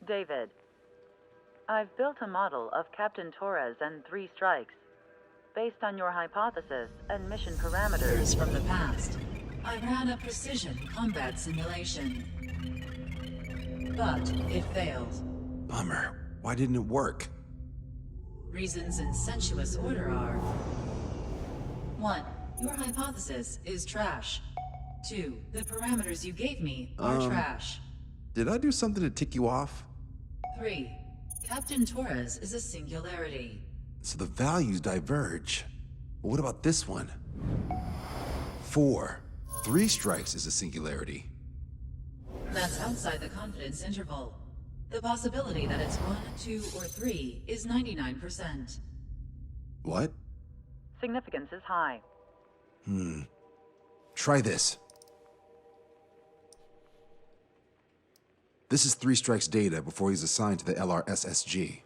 David, I've built a model of Captain Torres and 3 strikes. Based on your hypothesis and mission parameters Years from the past, I ran a precision combat simulation. But it failed. Bummer. Why didn't it work? Reasons in sensuous order are: 1. Your hypothesis is trash. 2. The parameters you gave me are trash. Did I do something to tick you off? 3. Captain Torres is a singularity. So the values diverge. But what about this one? 4. 3 strikes is a singularity. That's outside the confidence interval. The possibility that it's 1, 2, or 3 is 99%. What? significance is high. Try this. This is 3 Strike's data before he's assigned to the LRSSG.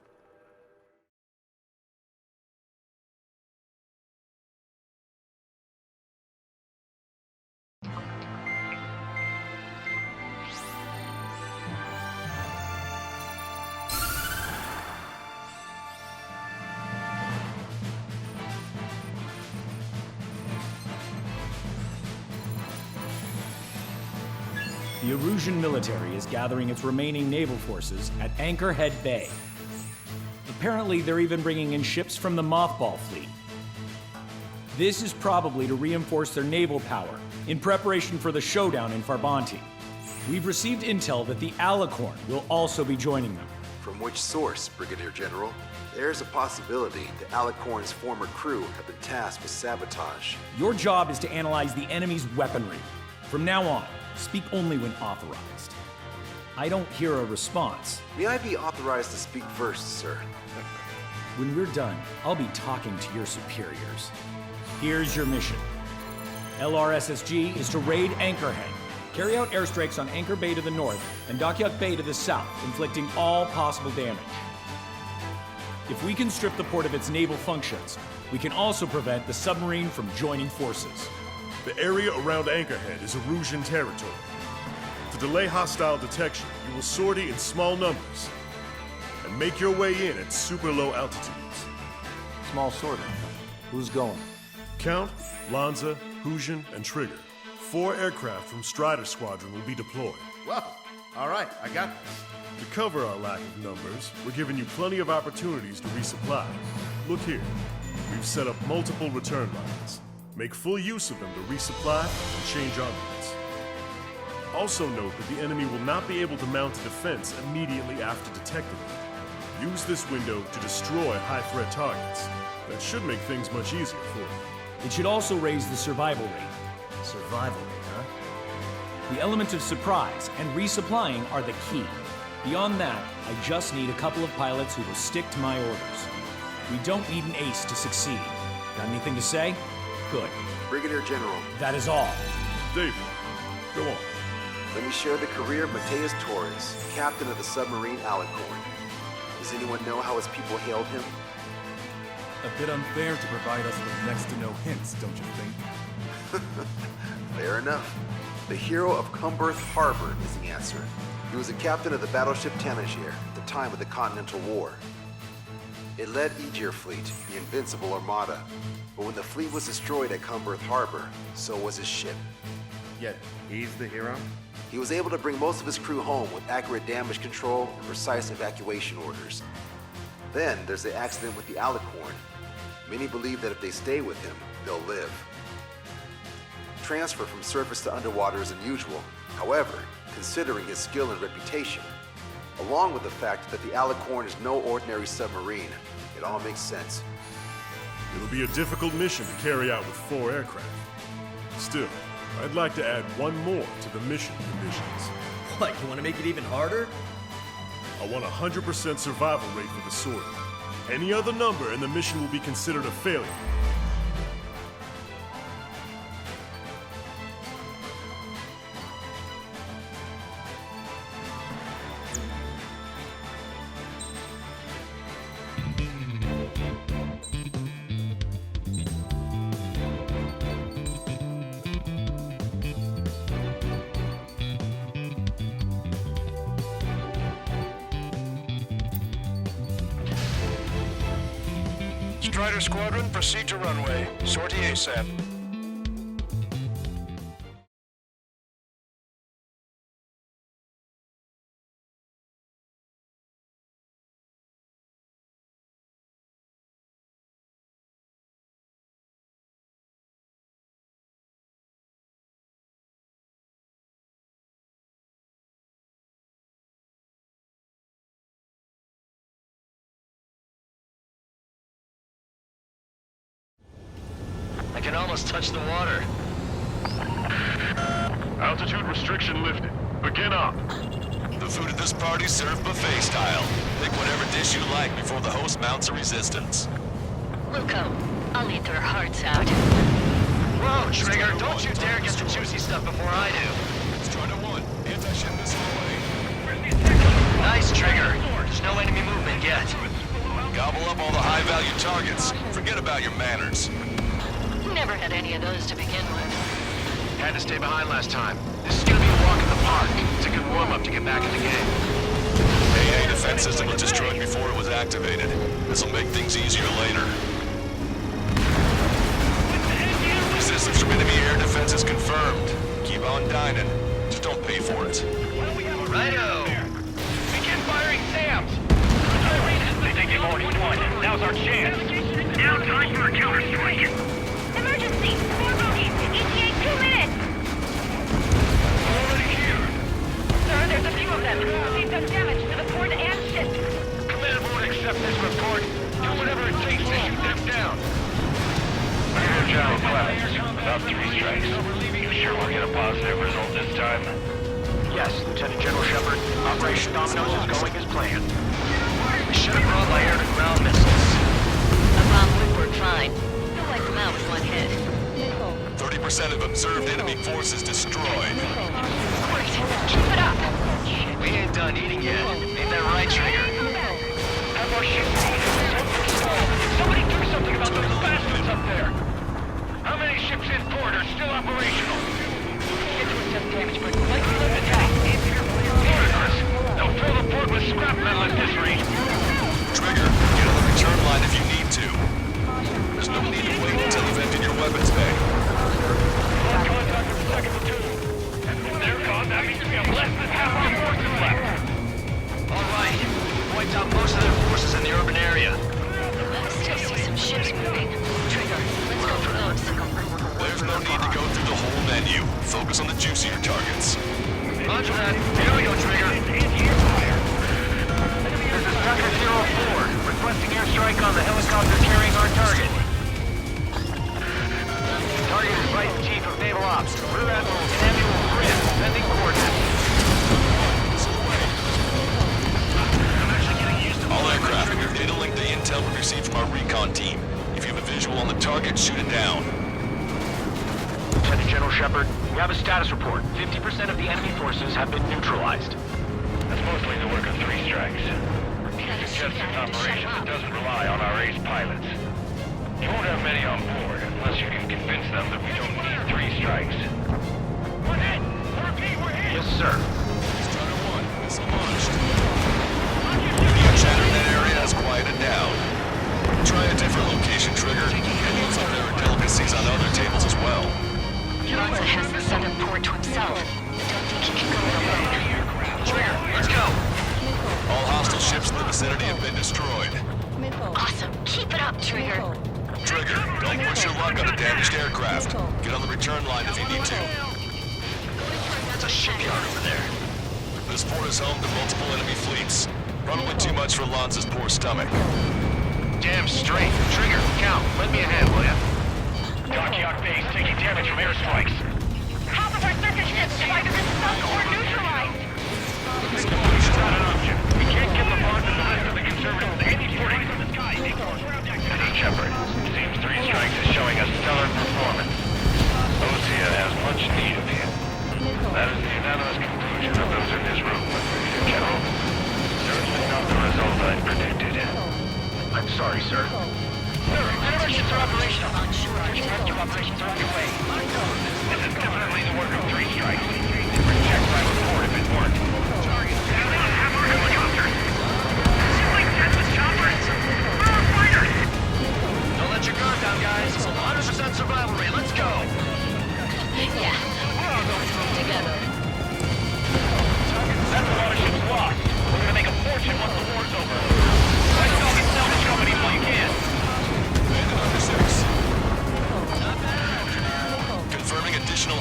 The Erusian military is gathering its remaining naval forces at Anchorhead Bay. Apparently, they're even bringing in ships from the Mothball fleet. This is probably to reinforce their naval power in preparation for the showdown in Farbanti. We've received intel that the Alicorn will also be joining them. From which source, Brigadier General? There's a possibility the Alicorn's former crew have been tasked with sabotage. Your job is to analyze the enemy's weaponry. From now on, speak only when authorized. I don't hear a response. May I be authorized to speak first, sir? When we're done, I'll be talking to your superiors. Here's your mission. LRSSG is to raid Anchorhead, carry out airstrikes on Anchor Bay to the north and Dockyuk Bay to the south, inflicting all possible damage. If we can strip the port of its naval functions, we can also prevent the submarine from joining forces. The area around Anchorhead is Erusian territory. To delay hostile detection, you will sortie in small numbers and make your way in at super low altitudes. Small sorting. Who's going? Count, Lanza, Hujan, and Trigger. 4 aircraft from Strider Squadron will be deployed. Well, all right, I got this. To cover our lack of numbers, we're giving you plenty of opportunities to resupply. Look here, we've set up multiple return lines. Make full use of them to resupply and change armaments. Also note that the enemy will not be able to mount a defense immediately after detecting them. Use this window to destroy high-threat targets. That should make things much easier for you. It should also raise the survival rate. Survival rate, huh? The element of surprise and resupplying are the key. Beyond that, I just need a couple of pilots who will stick to my orders. We don't need an ace to succeed. Got anything to say? Good. Brigadier General, That is all. David, go on. let me share the career of Mateus Torres, captain of the submarine Alicorn. Does anyone know how his people hailed him? A bit unfair to provide us with next to no hints, don't you think? Fair enough. The hero of Cumberth Harbor is the answer. He was a captain of the battleship Tanager at the time of the Continental War. It led Aegir Fleet, the invincible armada. But when the fleet was destroyed at Cumberth Harbor, so was his ship. Yet, he's the hero? He was able to bring most of his crew home with accurate damage control and precise evacuation orders. Then there's the accident with the Alicorn. Many believe that if they stay with him, they'll live. Transfer from surface to underwater is unusual. However, considering his skill and reputation, along with the fact that the Alicorn is no ordinary submarine, it all makes sense. It'll be a difficult mission to carry out with 4 aircraft. Still, I'd like to add one more to the mission conditions. What, you want to make it even harder? I want 100% survival rate for the sortie. Any other number and the mission will be considered a failure. Strider Squadron, proceed to runway. Sortie ASAP. I can almost touch the water. Altitude restriction lifted. Begin up. The food at this party's served buffet style. Pick whatever dish you like before the host mounts a resistance. Luco, I'll eat their hearts out. Whoa, Trigger, don't you dare get the juicy stuff before I do. Strider 1, anti-ship missile away. Nice, Trigger. There's no enemy movement yet. Gobble up all the high-value targets. Forget about your manners. Never had any of those to begin with. Had to stay behind last time. This is gonna be a walk in the park. It's a good warm-up to get back in the game. AA defense system was destroyed before it was activated. This'll make things easier later. Resistance from enemy air defense is confirmed. Keep on dining. Just don't pay for it. Righto! Begin firing SAMs! They think they've already won. Now's our chance. Now time for a counter-strike. Emergency! 4 bogeys! ETA 2 minutes! Already here. Sir, there's a few of them. They've done damage to the port and ship. Command won't accept this report. Do whatever it takes to shoot them down. General Clemens, about 3 strikes. You sure we'll get a positive result this time? Yes, Lieutenant General Shepard. Operation Dominoes is going as planned. We should have brought my air-to-ground missiles. A bomb would work fine. You'll wipe them out with one hit. 30% of observed enemy forces destroyed. Great! Keep it up! We ain't done eating yet. Ain't that right, Trigger? Have our ship Somebody do something about those bastards up there! How many ships in port are still operational? Ships were just damaged, but likely to attack. Ludicrous! They'll fill the port with scrap metal at this rate. Trigger, get on the return line if you need to. There's no need to wait until you've emptied your weapons bay. Contact with the 2nd platoon. And if they're gone, that means we have less than half our forces left. All right. Wiped out most of their forces in the urban area. I still see some ships moving. Trigger, let's go for those. There's no need to go through the whole menu. Focus on the juicier targets. Roger that. Here we go, Trigger. This is Tucker 04, requesting airstrike on the helicopter carrying our target. Target is Vice Chief of Naval Ops, Rear Admiral Samuel Grimm, sending coordinates. All aircraft, we have data link the intel we received from our recon team. If you have a visual on the target, shoot it down. Lieutenant General Shepard, we have a status report. 50% of the enemy forces have been neutralized. That's mostly the work of 3 strikes. He suggests an operation that doesn't rely on our ace pilots. You won't have many on board unless you can convince them that we don't need 3 strikes. We're hit! We're hit! Yes, sir. Strider 1, missile launched. Enemy chatter in that area has quieted down. Try a different location, Trigger. It looks like there are delicacies on other tables as well. Lonza has the southern port to himself. Don't think he can go it alone. Trigger, let's go. All hostile ships in the vicinity have been destroyed. Awesome. Keep it up, Trigger. Trigger, don't push your luck on the damaged aircraft. Get on the return line if you need to. There's a shipyard over there. This port is home to multiple enemy fleets. Probably too much for Lanza's poor stomach. Damn straight. Trigger, count. Lend me a hand, will ya? Dockyard base taking damage from airstrikes. Half of our surface ships have either been sunk or neutralized. It's not an option. We can't give the Bond and the rest of the conservatives any footing. Eddie Shepard, seems 3 strikes is showing a stellar performance. Osea has much need of him. That is the unanimous conclusion of those in this room, Brigadier General. Certainly not the result I predicted. I'm sorry, sir. Sir, whenever ships are operational, rescue operations are underway. This is definitely the work of 3 strikes. Check my report if it worked. Have our helicopters! Simply 10 with choppers! Where are fighters?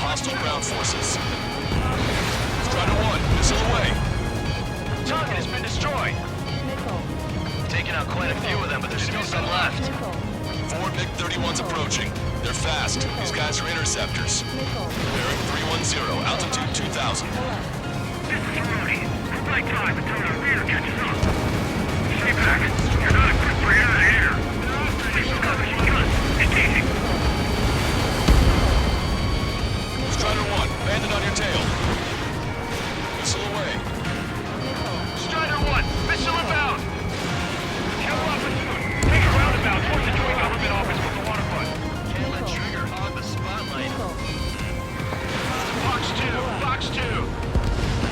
hostile ground forces. Strider 1, missile away. Target has been destroyed. Taking out quite a few of them, but there's still some left. 4 MiG-31s approaching. They're fast. These guys are interceptors. Bearing 310, altitude 2000. This is Rudy. We're right time until our rear catches up. Stay back. You're not equipped for air-to-air. Please look up your guns. Engaging. Strider 1, bandit on your tail. Missile away. Strider 1, missile inbound. Kill Alpha soon. Take a roundabout towards the joint government office from the waterfront. Can't let Trigger hog the spotlight. Fox 2, Fox 2.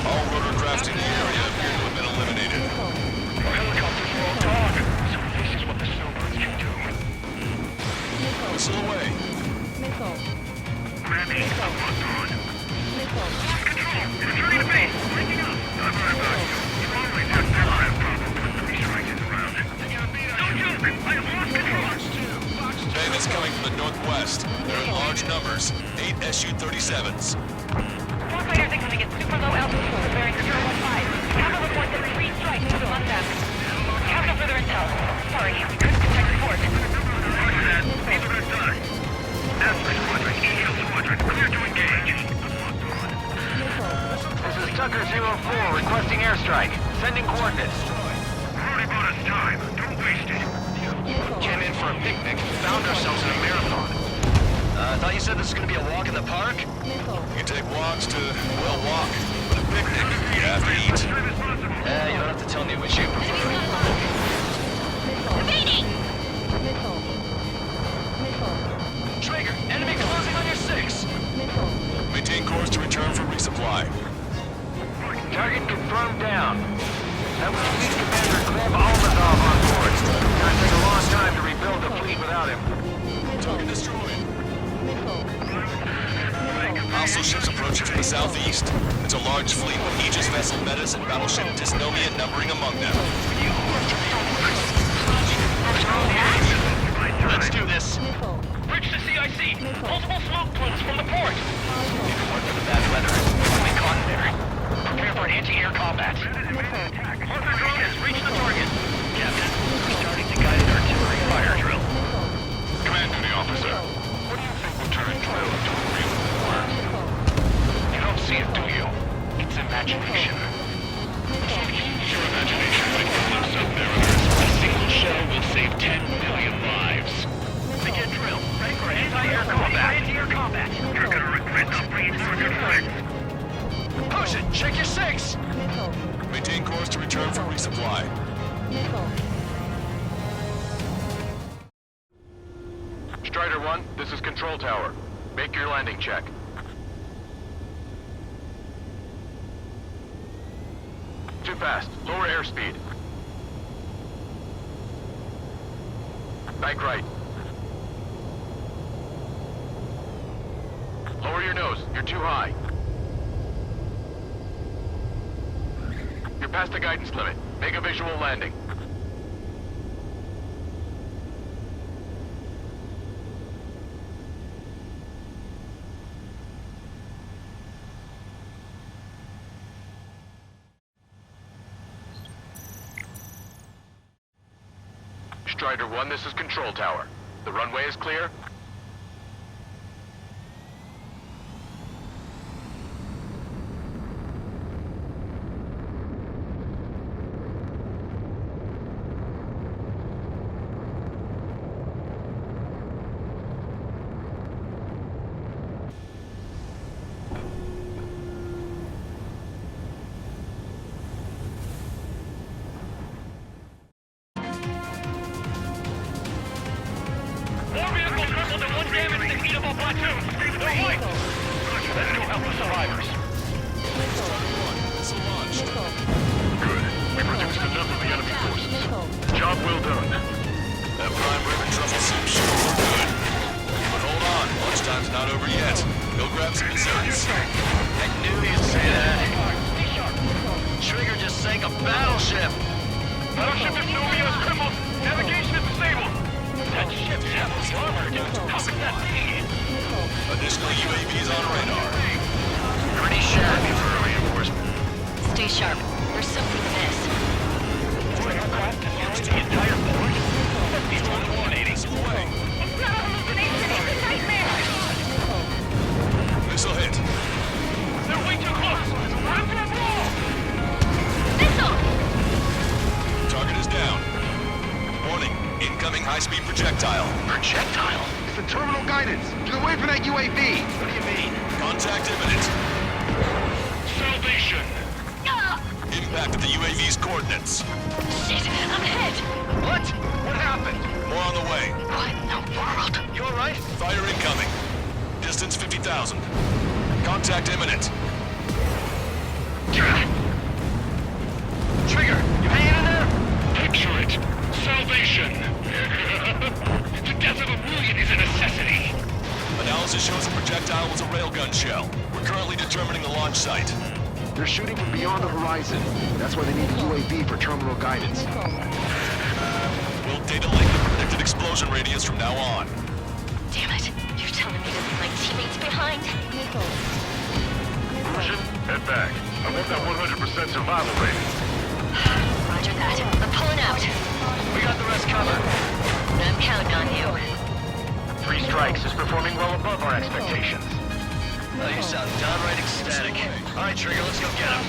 All rotorcraft in the area appear to have been eliminated. Our helicopters are all gone. So this is what the snowbirds can do. Missile away. Grammy, I'm locked on. Lost control. Returning to base. Breaking up. I've heard about you. You always have that kind of problem with 3 strikes around. No joke. I have lost control. Bandits coming from the northwest. They're in large numbers. 8 Su-37s. Fox fighters incoming at super low altitude, bearing 015. Capital reports that 3 strikes to the left them. Have no further intel. Sorry, we couldn't detect report. Roger that. These are gonna die. Alpha Squadron, EL Squadron, clear to engage. This is Tucker 04 requesting airstrike. Sending coordinates. Already bought us time. Don't waste it. Came in for a picnic. Found ourselves in a marathon. I thought you said this was gonna be a walk in the park? You take walks to, well, walk. But a picnic, you have to eat. You don't have to tell me which you prefer. Evading! Trigger, enemy closing on your 6. Maintain course to return for resupply. Target confirmed down. That was Fleet Commander Gleb Almazov on board. Gonna take a long time to rebuild the fleet without him. Target destroyed. Hostile ships approaching from the southeast. It's a large fleet with Aegis vessel Metas and battleship Dysnomia numbering among them. Let's do this. Bridge to CIC. Multiple smoke plumes from the port. Even work for the bad weather. Only cotton there. Prepare for anti-air combat. Arthur drone has reached the target. Captain, we're starting to guided artillery fire drill. Command duty officer. What do you think will turn drill into a real war? You don't see it, do you? It's imagination. Your imagination might get loose up there. A single shell will save 10 million lives. Begin drill. Ready for anti-air combat. Anti-air combat. You're gonna regret not bringing down your friends. Push it! Check your 6! Maintain course to return for resupply. Strider 1, this is Control Tower. Make your landing check. Too fast. Lower airspeed. Bank right. Lower your nose. You're too high. You're past the guidance limit. Make a visual landing. Strider 1, this is Control Tower. The runway is clear? More vehicles crippled and 1 damaged in Eatable Platoon. They're white. Roger, let's go help the survivors. Missile launched. Good. We've reduced enough of the enemy forces. Job well done. That prime ribbon truffle soup sure were good. But hold on, lunchtime's not over yet. Go grab some desserts. I knew you'd say that. Trigger just sank a battleship. Battleship Dysnomia is crippled. Navigation is disabled. That ship's half armored. How could that be? Additional UAVs on radar. Pretty shabby for a reinforcement. Stay sharp. There's something amiss. Aircraft destroyed the entire port. Must be 180. Missile away. It's not a hallucination, it's a nightmare! Missile hit. They're way too close. Run to the wall. Missile! Target is down. Warning. Incoming high-speed projectile. Projectile? It's the terminal guidance. Get away from that UAV. What do you mean? Contact imminent. Salvation. Ah! Impact at the UAV's coordinates. Shit, I'm hit. What? What happened? More on the way. What in the world? You alright? Fire incoming. Distance 50,000. Contact imminent. Trigger, you hanging in there? Picture it. Salvation. The death of a million is a necessity. Analysis shows the projectile was a railgun shell. We're currently determining the launch site. They're shooting from beyond the horizon. That's why they need a UAV for terminal guidance. We'll data link the predicted explosion radius from now on. Damn it. You're telling me to leave my teammates behind? Version, head back. I want that 100% survival rate. Roger that. I'm pulling out. We got the rest covered. I'm counting on you. 3 strikes is performing well above our expectations. Oh, you sound downright ecstatic. Alright, Trigger, let's go get him.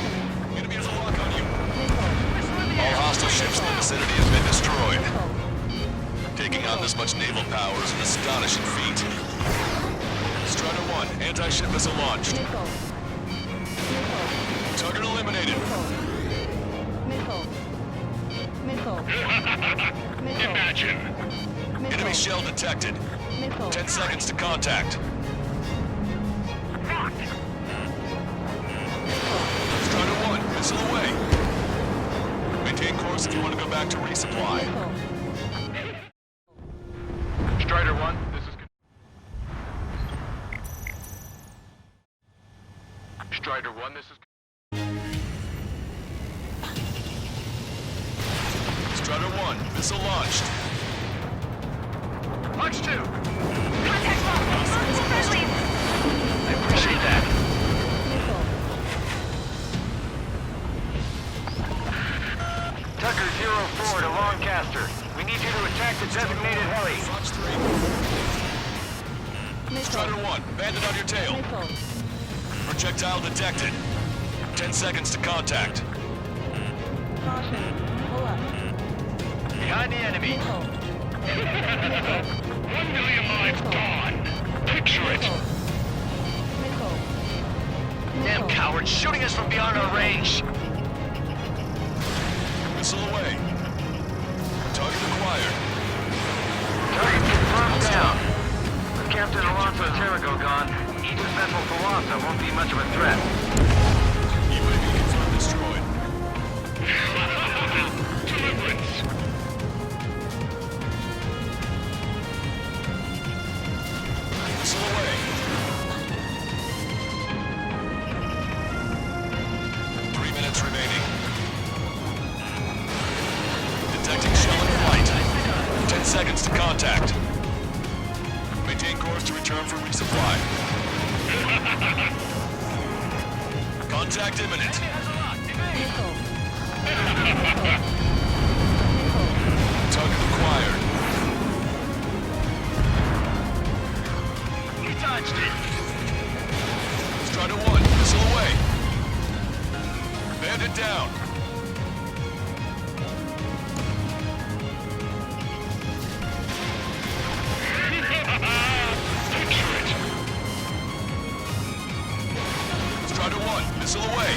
Enemy has a lock on you. All hostile ships in the vicinity have been destroyed. Taking on this much naval power is an astonishing feat. Strider 1, anti-ship missile launched. Target eliminated. Imagine. Enemy shell detected. 10 seconds to contact. Strider 1, missile away. Maintain course if you want to go back to resupply. Strider 1, this is... Strider 1, this is... Strider 1, missile launched. Launch 2! Contact lost! Friendlies! I appreciate that. Tucker 04 to Lancaster. We need you to attack the designated heli. Fox 3. Strider 1, bandit on your tail. Projectile detected. 10 seconds to contact. Behind the enemy. 1 million lives gone. Picture it. Damn cowards, shooting us from beyond our range. Missile away. Target acquired. Target confirmed down. With Captain Alonso Terrigo gone, Aegis Vessel Thalassa won't be much of a threat. UAV confirmed destroyed. Deliverance. Missile away. 3 minutes remaining. Detecting shell in flight. 10 seconds to contact. Maintain course to return for resupply. Contact imminent. Target acquired. We touched it. Strider 1, missile away. Bandit down. Picture it. Strider 1, missile away.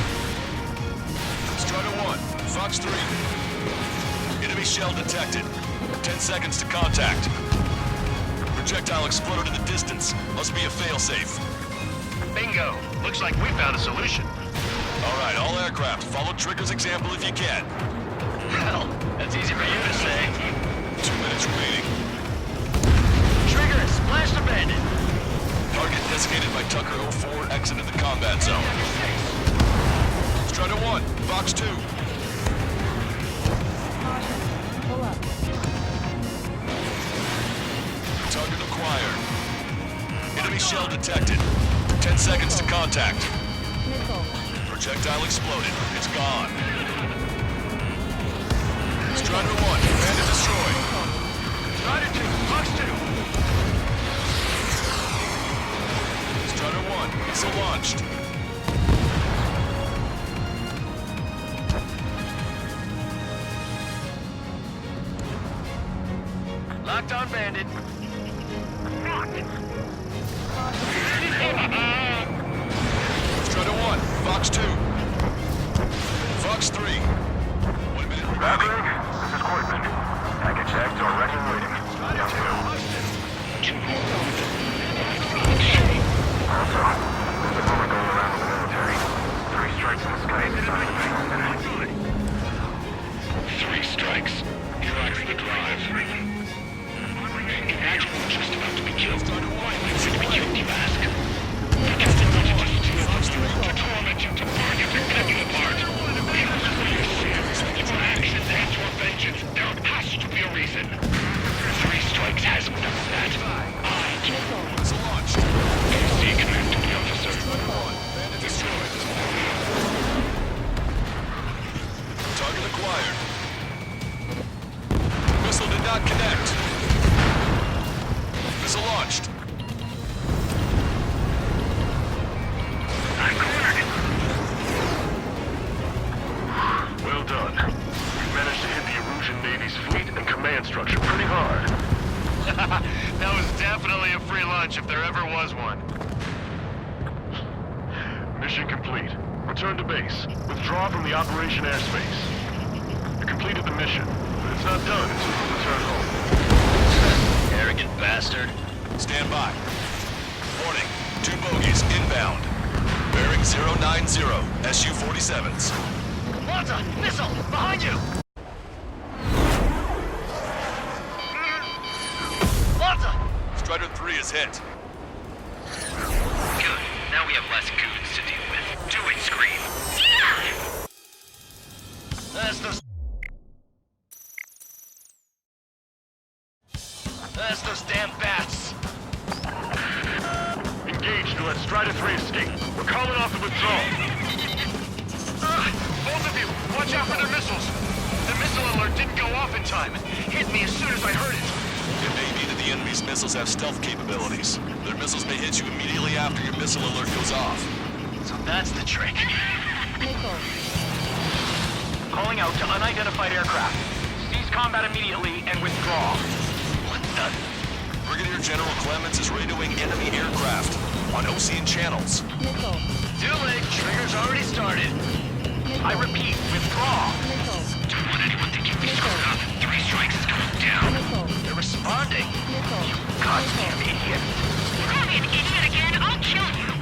Strider 1, Fox 3. Enemy shell detected. 10 seconds to contact. Projectile exploded in the distance. Must be a failsafe. Bingo. Looks like we found a solution. All right, all aircraft, follow Trigger's example if you can. Well, that's easy for you to say. 2 minutes remaining. Trigger, splash the bandit. Target designated by Tucker 04 exited the combat zone. Strider 1, Fox 2. Target acquired. Enemy shell detected. 10 seconds to contact. Projectile exploded. It's gone. Strider 1, command and destroy. Strider 2, Fox 2. Strider 1, missile launched. Locked on Bandit. Strider 1, Fox 2. Fox 3. 1 minute remaining. Maverick, this is Courtman. Package X already waiting. Strider 2. Also, there's a rumor going around in the military. 3 strikes in the sky inside the base. 3 strikes. You're the drive. Imagine we're just about to be killed. We're going to be killed, you ask. Because the to torment you, to burn you, to cut you apart. Because of your sins, your actions, and your vengeance, there has to be a reason. 3 strikes has done that. Missile launched. See command to the officer. Bandit destroyed. Target acquired. Missile did not connect. Missile launched. I'm cornered. Well done. You managed to hit the Erusian Navy's fleet and command structure pretty hard. That was definitely a free lunch if there ever was one. Mission complete. Return to base. Withdraw from the operation airspace. You completed the mission, but it's not done until you return home. Arrogant bastard. Stand by. Warning. 2 bogies inbound. Bearing 090. Su-47s. Malta! Missile! Behind you! Malta! Strider 3 is hit. Good. Now we have less goons to deal with. Do it, Scream. That's those damn bats! Engage to let Strider 3 escape. We're calling off the withdrawal. Both of you, watch out for their missiles. The missile alert didn't go off in time. It hit me as soon as I heard it. It may be that the enemy's missiles have stealth capabilities. Their missiles may hit you immediately after your missile alert goes off. So that's the trick. Calling out to unidentified aircraft. Cease combat immediately and withdraw. What the? Brigadier General Clemens is radioing enemy aircraft on Ocean channels. Too late. Trigger's already started. I repeat, withdraw. Don't want anyone to keep me screwed up. 3 strikes is going down. They're responding. You goddamn idiot. You call me an idiot again, I'll kill you.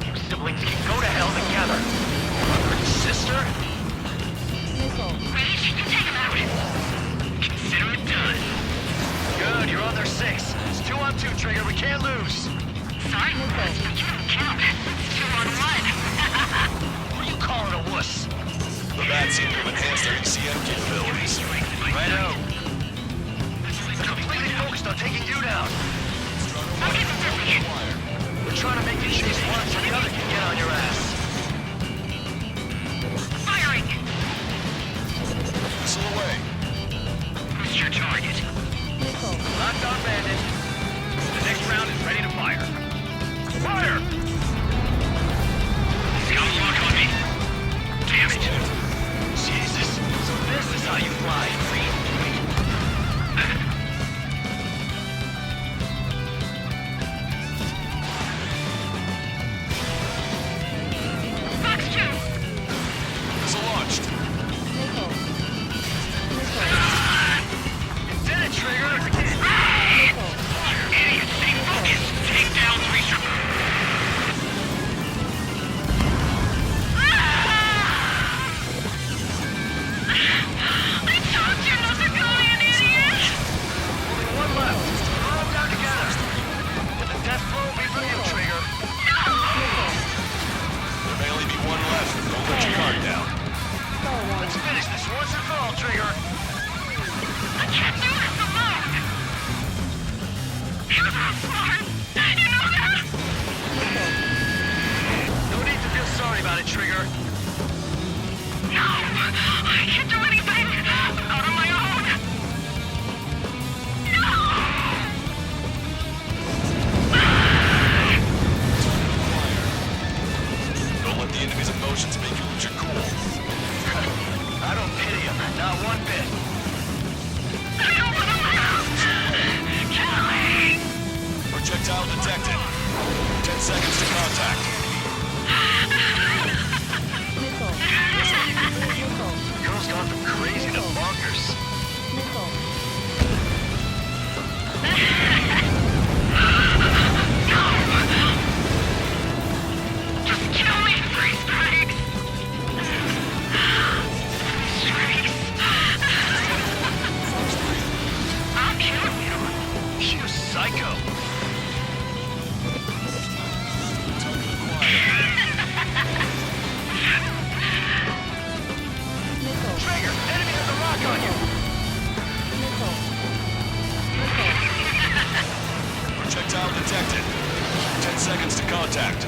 You siblings can go to hell together. Brother and sister? Rage, you take him out. Consider it done. Good, you're on their 6. It's 2 on 2, Trigger. We can't lose. Sorry, you don't count. It's 2 on 1. Who are you calling a wuss? The bats seem to have enhanced their ECM capabilities. Righto. Completely focused on taking you down. Okay, Pacific. We're trying to make you chase one so the other can get on your ass. Firing. Missile away. Who's your target? Locked on Bandit. The next round is ready to fire. Fire! He's got a lock on me. Damn it. Jesus. So this is how you fly, Green. the enemy's emotions make you lose your cool. I don't pity him, not one bit. Projectile detected. 10 seconds to contact. Girl's gone from crazy to bonkers. Just kill me, 3 strikes! I'll kill you! You psycho! Trigger! Enemy has a rock on you! Projectile detected. 10 seconds to contact.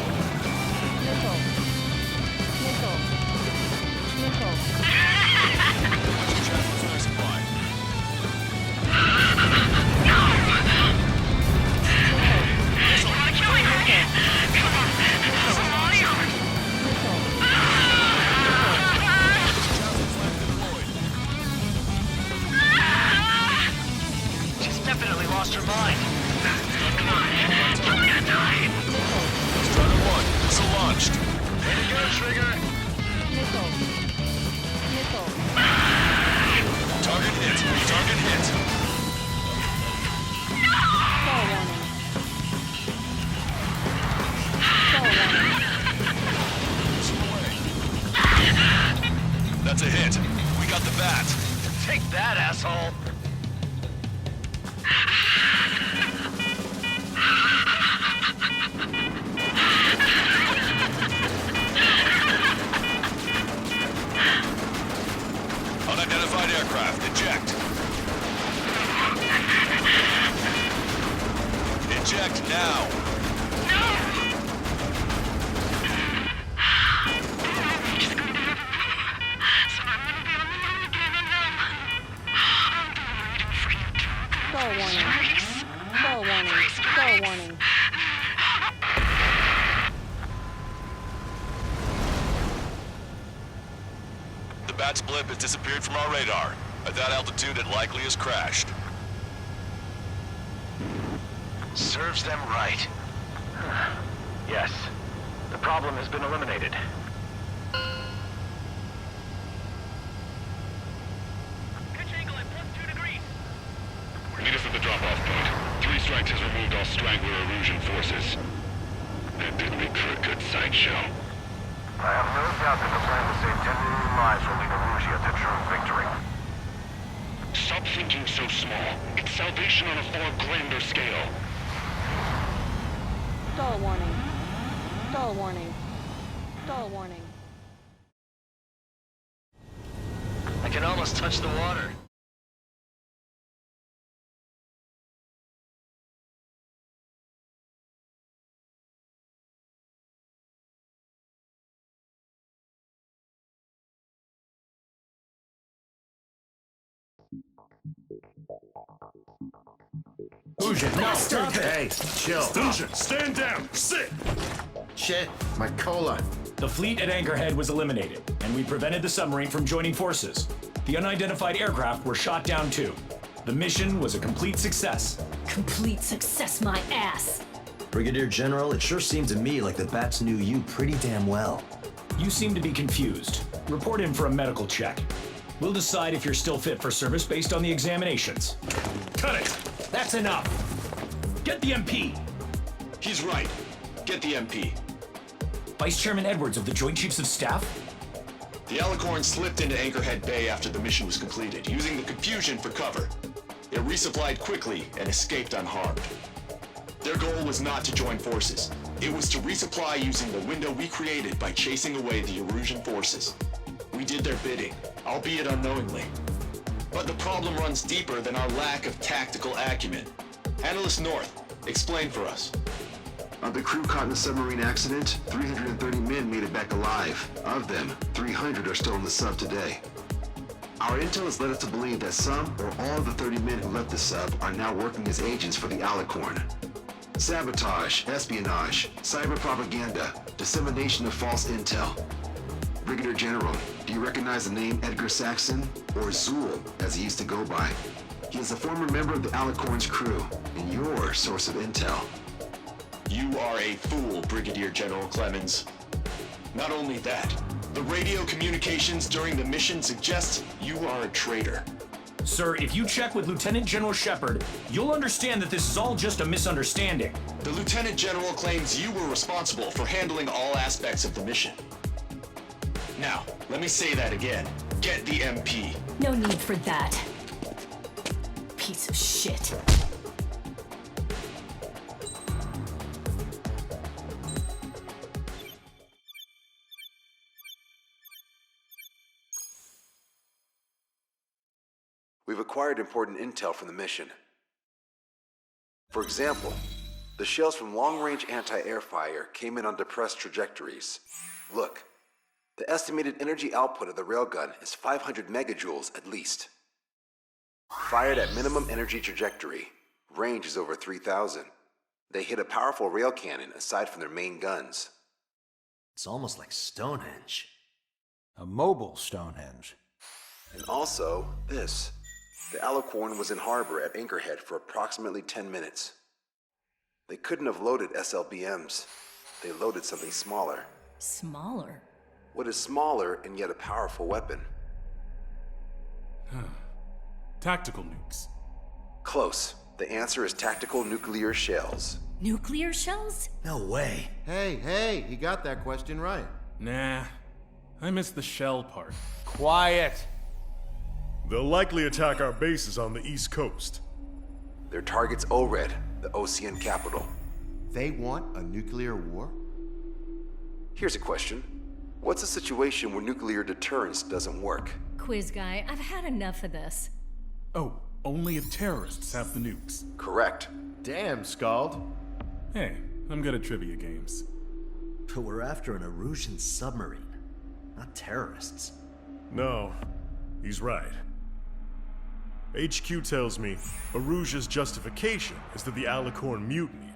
She's definitely lost her mind. Come on, tell me to die! Strider 1, missile launched. Way to go, Trigger! Target hit. Target hit. That's a hit. We got the bat. Take that, asshole! Unidentified aircraft. Eject. Eject now. The bat's blip has disappeared from our radar. At that altitude, it likely has crashed. Serves them right. Yes. The problem has been eliminated. Pitch angle at +2 degrees. Meet us at the drop-off point. 3 strikes has removed all Strangler erosion forces. That did make for a good sideshow. I have no doubt that the plan to save 10 million lives will lead Erusia to true victory. Stop thinking so small. It's salvation on a far grander scale. Stall warning. Stall warning. Stall warning. I can almost touch the water. Ujian, no, stop it! Hey, chill. Ujian, stand down! Sit! Shit, my colon. The fleet at Anchorhead was eliminated, and we prevented the submarine from joining forces. The unidentified aircraft were shot down too. The mission was a complete success. Complete success, my ass. Brigadier General, it sure seemed to me like the bats knew you pretty damn well. You seem to be confused. Report in for a medical check. We'll decide if you're still fit for service based on the examinations. Cut it! That's enough! Get the MP! He's right. Get the MP. Vice Chairman Edwards of the Joint Chiefs of Staff? The Alicorn slipped into Anchorhead Bay after the mission was completed, using the confusion for cover. It resupplied quickly and escaped unharmed. Their goal was not to join forces. It was to resupply using the window we created by chasing away the Erusian forces. We did their bidding, albeit unknowingly. But the problem runs deeper than our lack of tactical acumen. Analyst North, explain for us. Of the crew caught in the submarine accident, 330 men made it back alive. Of them, 300 are still in the sub today. Our intel has led us to believe that some or all of the 30 men who left the sub are now working as agents for the Alicorn. Sabotage, espionage, cyber propaganda, dissemination of false intel. Brigadier General, do you recognize the name Edgar Saxon, or Zool, as he used to go by? He is a former member of the Alicorn's crew, and your source of intel. You are a fool, Brigadier General Clemens. Not only that, the radio communications during the mission suggest you are a traitor. Sir, if you check with Lieutenant General Shepard, you'll understand that this is all just a misunderstanding. The Lieutenant General claims you were responsible for handling all aspects of the mission. Now, let me say that again. Get the MP. No need for that. Piece of shit. We've acquired important intel from the mission. For example, the shells from long-range anti-air fire came in on depressed trajectories. Look, the estimated energy output of the railgun is 500 megajoules at least. Fired at minimum energy trajectory, range is over 3,000. They hit a powerful rail cannon aside from their main guns. It's almost like Stonehenge. A mobile Stonehenge. And also, this. The Alicorn was in harbor at Anchorhead for approximately 10 minutes. They couldn't have loaded SLBMs. They loaded something smaller. Smaller? What is smaller and yet a powerful weapon? Tactical nukes. Close. The answer is tactical nuclear shells. Nuclear shells? No way. Hey, he got that question right. Nah, I missed the shell part. Quiet. They'll likely attack our bases on the East Coast. Their target's ORED, the Ocean capital. They want a nuclear war? Here's a question. What's a situation where nuclear deterrence doesn't work? Quiz guy, I've had enough of this. Oh, only if terrorists have the nukes. Correct. Damn, Scald. Hey, I'm good at trivia games. But we're after an Erusian submarine, not terrorists. No, he's right. HQ tells me Erusia's justification is that the Alicorn mutinied.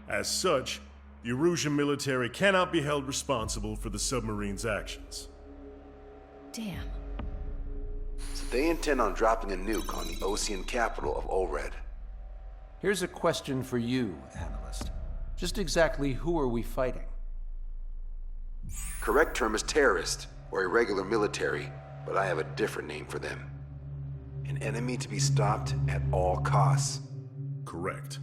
As such, the Erusian military cannot be held responsible for the submarine's actions. Damn. So they intend on dropping a nuke on the Ocean capital of ORED. Here's a question for you, analyst. Just exactly who are we fighting? Correct term is terrorist, or irregular military, but I have a different name for them. An enemy to be stopped at all costs. Correct.